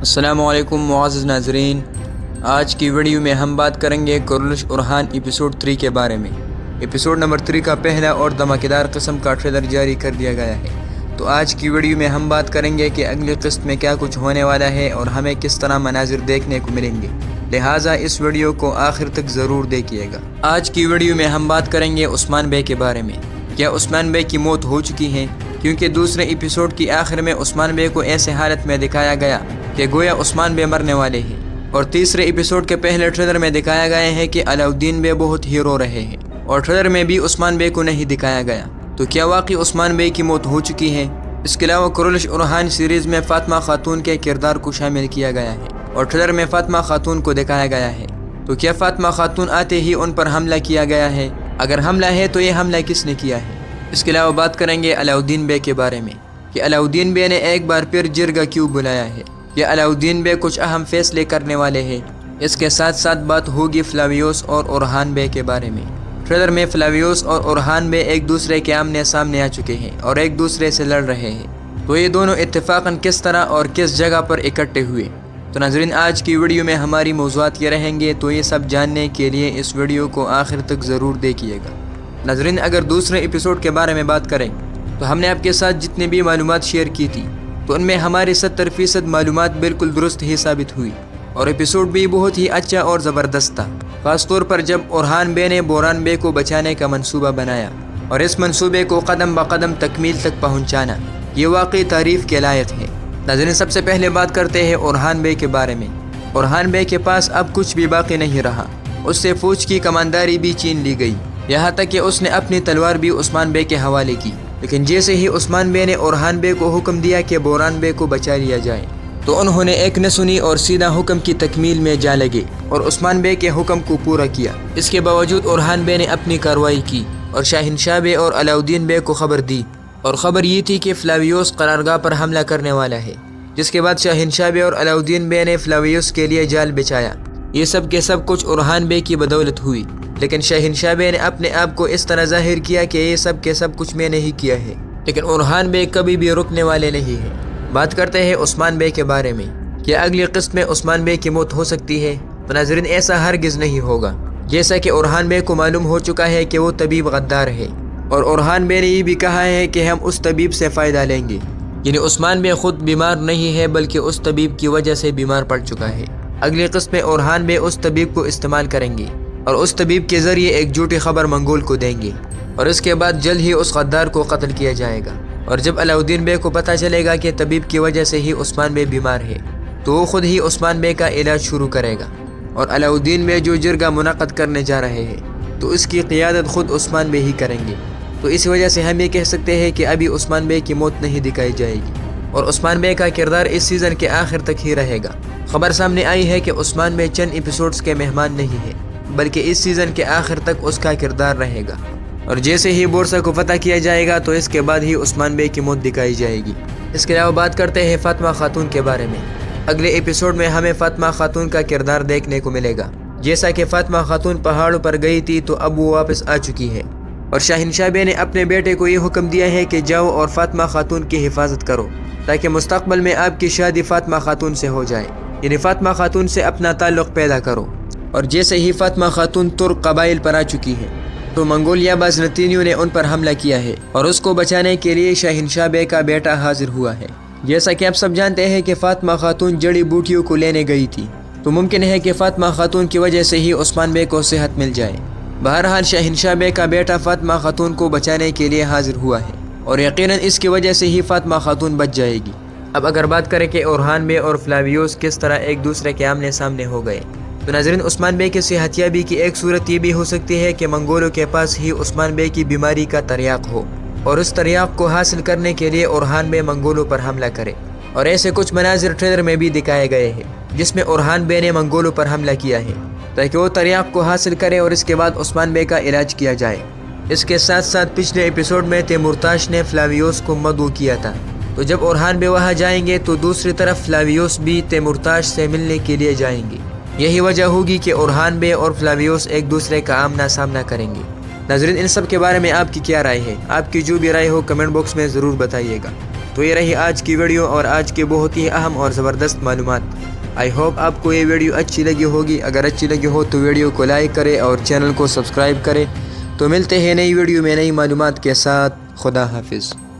السلام علیکم معزز ناظرین، آج کی ویڈیو میں ہم بات کریں گے کرولش اورحان ایپیسوڈ 3 کے بارے میں۔ ایپیسوڈ نمبر 3 کا پہلا اور دھماکےدار قسم کا ٹریلر جاری کر دیا گیا ہے۔ تو آج کی ویڈیو میں ہم بات کریں گے کہ اگلی قسط میں کیا کچھ ہونے والا ہے اور ہمیں کس طرح مناظر دیکھنے کو ملیں گے، لہٰذا اس ویڈیو کو آخر تک ضرور دیکھیے گا۔ آج کی ویڈیو میں ہم بات کریں گے عثمان بے کے بارے میں۔ کیا عثمان بے کی موت ہو چکی ہے؟ کیونکہ دوسرے ایپیسوڈ کی آخر میں عثمان بے کو ایسے حالت میں دکھایا گیا کہ گویا عثمان بے مرنے والے ہیں، اور تیسرے ایپیسوڈ کے پہلے ٹریلر میں دکھایا گیا ہے کہ علاؤالدین بے بہت ہی رو رہے ہیں، اور ٹریلر میں بھی عثمان بے کو نہیں دکھایا گیا۔ تو کیا واقعی عثمان بے کی موت ہو چکی ہے؟ اس کے علاوہ کرولش اورحان سیریز میں فاطمہ خاتون کے کردار کو شامل کیا گیا ہے، اور ٹریلر میں فاطمہ خاتون کو دکھایا گیا ہے۔ تو کیا فاطمہ خاتون آتے ہی ان پر حملہ کیا گیا ہے؟ اگر حملہ ہے تو یہ حملہ کس نے کیا ہے؟ اس کے علاوہ بات کریں گے علاؤالدین بے کے بارے میں کہ علاؤالدین بے نے ایک بار پھر جرگہ کیوں بلایا ہے۔ یہ علاؤالدین بے کچھ اہم فیصلے کرنے والے ہیں۔ اس کے ساتھ ساتھ بات ہوگی فلاویوس اور اورحان بے کے بارے میں۔ ٹریلر میں فلاویوس اور اورحان بے ایک دوسرے کے آمنے سامنے آ چکے ہیں اور ایک دوسرے سے لڑ رہے ہیں، تو یہ دونوں اتفاقاً کس طرح اور کس جگہ پر اکٹھے ہوئے؟ تو ناظرین، آج کی ویڈیو میں ہماری موضوعات یہ رہیں گے، تو یہ سب جاننے کے لیے اس ویڈیو کو آخر تک ضرور دیکھیے گا۔ ناظرین، اگر دوسرے ایپیسوڈ کے بارے میں بات کریں تو ہم نے آپ کے ساتھ جتنی بھی معلومات شیئر کی تھی، تو ان میں ہماری 70% معلومات بالکل درست ہی ثابت ہوئی، اور ایپیسوڈ بھی بہت ہی اچھا اور زبردست تھا، خاص طور پر جب اورحان بے نے بوران بے کو بچانے کا منصوبہ بنایا اور اس منصوبے کو قدم بقدم تکمیل تک پہنچانا، یہ واقعی تعریف کے لائق ہے۔ ناظرین، سب سے پہلے بات کرتے ہیں اورحان بے کے بارے میں۔ اورحان بے کے پاس اب کچھ بھی باقی نہیں رہا، اس سے فوج کی کمانداری بھی چھین لی گئی، یہاں تک کہ اس نے اپنی تلوار بھی عثمان بے کے حوالے کی۔ لیکن جیسے ہی عثمان بے نے اورحان بے کو حکم دیا کہ بوران بے کو بچا لیا جائے، تو انہوں نے ایک نہ سنی اور سیدھا حکم کی تکمیل میں جا لگے اور عثمان بے کے حکم کو پورا کیا۔ اس کے باوجود اورحان بے نے اپنی کارروائی کی اور شاہنشاہ بے اور علاؤالدین بے کو خبر دی، اور خبر یہ تھی کہ فلاویوس قرارگاہ پر حملہ کرنے والا ہے، جس کے بعد شاہنشاہ بے اور علاؤالدین بے نے فلاویوس کے لیے جال بچھایا۔ یہ سب کے سب کچھ اورحان بے کی بدولت ہوئی، لیکن شاہنشاہ بے نے اپنے آپ کو اس طرح ظاہر کیا کہ یہ سب کے سب کچھ میں نہیں کیا ہے، لیکن اورحان بے کبھی بھی رکنے والے نہیں ہیں۔ بات کرتے ہیں عثمان بے کے بارے میں۔ کیا اگلی قسط میں عثمان بے کی موت ہو سکتی ہے؟ تو ناظرین، ایسا ہرگز نہیں ہوگا، جیسا کہ اورحان بے کو معلوم ہو چکا ہے کہ وہ طبیب غدار ہے، اور اورحان بے نے یہ بھی کہا ہے کہ ہم اس طبیب سے فائدہ لیں گے۔ یعنی عثمان بے خود بیمار نہیں ہے، بلکہ اس طبیب کی وجہ سے بیمار پڑ چکا ہے۔ اگلی قسط میں اورحان بے اس طبیب کو استعمال کریں گے اور اس طبیب کے ذریعے ایک جھوٹی خبر منگول کو دیں گے، اور اس کے بعد جلد ہی اس غدار کو قتل کیا جائے گا۔ اور جب علاؤالدین بے کو پتہ چلے گا کہ طبیب کی وجہ سے ہی عثمان بے بیمار ہے، تو وہ خود ہی عثمان بے کا علاج شروع کرے گا، اور علاؤالدین بے جو جرگہ منعقد کرنے جا رہے ہیں، تو اس کی قیادت خود عثمان بے ہی کریں گے۔ تو اس وجہ سے ہم یہ کہہ سکتے ہیں کہ ابھی عثمان بے کی موت نہیں دکھائی جائے گی، اور عثمان بے کا کردار اس سیزن کے آخر تک ہی رہے گا۔ خبر سامنے آئی ہے کہ عثمان بے چند ایپیسوڈز کے مہمان نہیں ہے، بلکہ اس سیزن کے آخر تک اس کا کردار رہے گا، اور جیسے ہی بورسا کو فتح کیا جائے گا تو اس کے بعد ہی عثمان بے کی موت دکھائی جائے گی۔ اس کے علاوہ بات کرتے ہیں فاطمہ خاتون کے بارے میں۔ اگلے ایپیسوڈ میں ہمیں فاطمہ خاتون کا کردار دیکھنے کو ملے گا۔ جیسا کہ فاطمہ خاتون پہاڑوں پر گئی تھی، تو اب وہ واپس آ چکی ہے، اور شاہنشاہ بے نے اپنے بیٹے کو یہ حکم دیا ہے کہ جاؤ اور فاطمہ خاتون کی حفاظت کرو، تاکہ مستقبل میں آپ کی شادی فاطمہ خاتون سے ہو جائے، یعنی فاطمہ خاتون سے اپنا تعلق پیدا کرو۔ اور جیسے ہی فاطمہ خاتون ترک قبائل پر آ چکی ہے، تو منگولیا بازنطینیوں نے ان پر حملہ کیا ہے، اور اس کو بچانے کے لیے شاہنشاہ بے کا بیٹا حاضر ہوا ہے۔ جیسا کہ آپ سب جانتے ہیں کہ فاطمہ خاتون جڑی بوٹیوں کو لینے گئی تھی، تو ممکن ہے کہ فاطمہ خاتون کی وجہ سے ہی عثمان بے کو صحت مل جائے۔ بہرحال شاہنشاہ بے کا بیٹا فاطمہ خاتون کو بچانے کے لیے حاضر ہوا ہے، اور یقیناً اس کی وجہ سے ہی فاطمہ خاتون بچ جائے گی۔ اب اگر بات کریں کہ اورحان بے اور فلاویوس کس طرح ایک دوسرے کے آمنے سامنے ہو گئے، تو ناظرین، عثمان بے کی صحت یابی کی ایک صورت یہ بھی ہو سکتی ہے کہ منگولوں کے پاس ہی عثمان بے کی بیماری کا تریاق ہو، اور اس تریاق کو حاصل کرنے کے لیے اورحان بے منگولوں پر حملہ کرے۔ اور ایسے کچھ مناظر ٹریلر میں بھی دکھائے گئے ہیں، جس میں اورحان بے نے منگولوں پر حملہ کیا ہے، تاکہ وہ تریاق کو حاصل کرے اور اس کے بعد عثمان بے کا علاج کیا جائے۔ اس کے ساتھ ساتھ پچھلے ایپیسوڈ میں تیمورتاش نے فلاویوس کو مدعو کیا تھا، تو جب اورحان بے وہاں جائیں گے تو دوسری طرف فلاویوس بھی تیمورتاش سے ملنے کے لیے جائیں گے۔ یہی وجہ ہوگی کہ اورحان بے اور فلاویوس ایک دوسرے کا آمنا سامنا کریں گے۔ ناظرین، ان سب کے بارے میں آپ کی کیا رائے ہے؟ آپ کی جو بھی رائے ہو کمنٹ باکس میں ضرور بتائیے گا۔ تو تو یہ رہی آج کی ویڈیو اور آج کے بہت ہی اہم اور زبردست معلومات۔ آئی ہوپ آپ کو یہ ویڈیو اچھی لگی ہوگی۔ اگر اچھی لگی ہو تو ویڈیو کو لائک کرے اور چینل کو سبسکرائب کرے۔ تو ملتے ہیں نئی ویڈیو میں نئی معلومات کے ساتھ۔ خدا حافظ۔